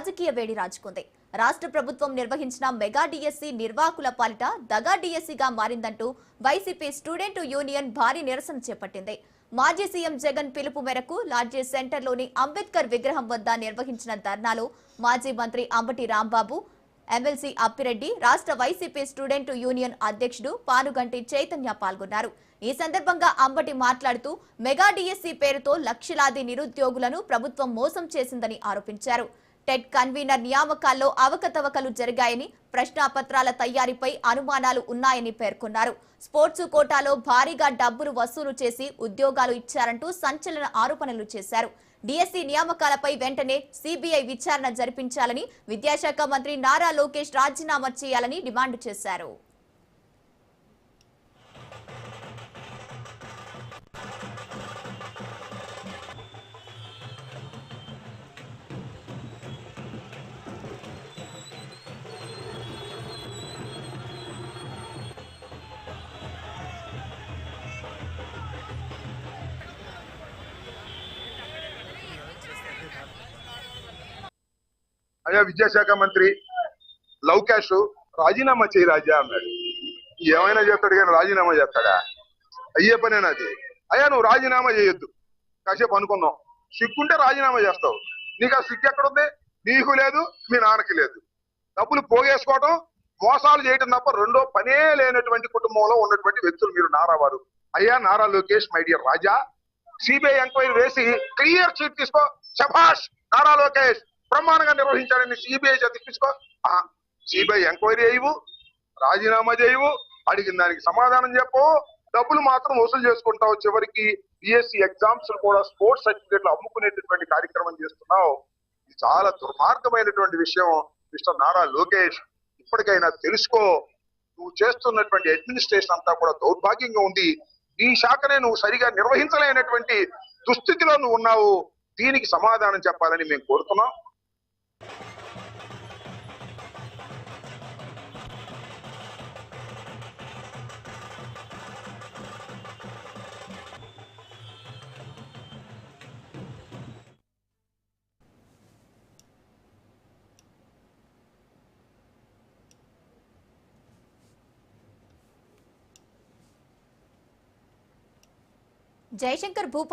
రాజకీయ వేడి రాజుకుంది. రాష్ట్ర ప్రభుత్వం నిర్వహించిన మెగా డిఎస్సి నిర్వాహకుల పాలిట దగా డిఎస్సిగా మారిందంటూ వైసీపీ స్టూడెంట్ యూనియన్ భారీ నిరసన చేపట్టింది. మాజీ సీఎం జగన్ పిలుపు మేరకు లాడ్జీ సెంటర్లోని అంబేద్కర్ విగ్రహం వద్ద నిర్వహించిన ధర్నాలో మాజీ మంత్రి అంబటి రాంబాబు, ఎమ్మెల్సీ అప్పిరెడ్డి, రాష్ట్ర వైసీపీ స్టూడెంట్ యూనియన్ అధ్యక్షుడు పానుగంటి చైతన్య పాల్గొన్నారు. ఈ సందర్భంగా అంబటి మాట్లాడుతూ మెగా డిఎస్సి పేరుతో లక్షలాది నిరుద్యోగులను ప్రభుత్వం మోసం చేసిందని ఆరోపించారు. టెట్ కన్వీనర్ నియామకాల్లో అవకతవకలు జరిగాయని, ప్రశ్నాపత్రాల తయారీపై అనుమానాలు ఉన్నాయని పేర్కొన్నారు. స్పోర్ట్స్ కోటాలో భారీగా డబ్బులు వసూలు చేసి ఉద్యోగాలు ఇచ్చారంటూ సంచలన ఆరోపణలు చేశారు. డిఎస్సి నియామకాలపై వెంటనే సిబిఐ విచారణ జరిపించాలని, విద్యాశాఖ మంత్రి నారా లోకేష్ రాజీనామా చేయాలని డిమాండ్ చేశారు. అయ్యా విద్యాశాఖ మంత్రి లోకేష్ రాజీనామా చేయి రాజా అన్నాడు. ఏమైనా చేస్తాడు కానీ రాజీనామా చేస్తాడా? అయ్యే పనేనా అది? అయ్యా నువ్వు రాజీనామా చేయొద్దు, కాసేపు అనుకున్నావు, సిగ్గుంటే రాజీనామా చేస్తావు. నీకు ఆ సిగ్గు ఎక్కడుంది? నీకు లేదు, మీ నాన్నకి లేదు. డబ్బులు పోగేసుకోవడం, మోసాలు చేయడం తప్ప రెండో పనే లేనటువంటి కుటుంబంలో ఉన్నటువంటి వ్యక్తులు మీరు నారా వారు. అయ్యా Nara Lokesh, my dear Raja, CBI enquiry వేసి క్లియర్ చీట్ తీసుకో. శభాష్ నారా లోకేష్, బ్రహ్మాండంగా నిర్వహించాడని సిబిఐ తీసుకో. సిబిఐ ఎంక్వైరీ అయ్యవు, రాజీనామా చేయవు, అడిగిన దానికి సమాధానం చెప్పు. డబ్బులు మాత్రం వసూలు చేసుకుంటావు. చివరికి బిఎస్సి ఎగ్జామ్స్ కూడా స్పోర్ట్స్ సర్టిఫికేట్లు అమ్ముకునేటటువంటి కార్యక్రమం చేస్తున్నావు. ఇది చాలా దుర్మార్గమైనటువంటి విషయం. మిస్టర్ నారా లోకేష్, ఇప్పటికైనా తెలుసుకో. నువ్వు చేస్తున్నటువంటి అడ్మినిస్ట్రేషన్ అంతా కూడా దౌర్భాగ్యంగా ఉంది. నీ శాఖనే నువ్వు సరిగా నిర్వహించలేనటువంటి దుస్థితిలో నువ్వు ఉన్నావు. దీనికి సమాధానం చెప్పాలని మేము కోరుతున్నాం. జయశంకర్ భూపాల్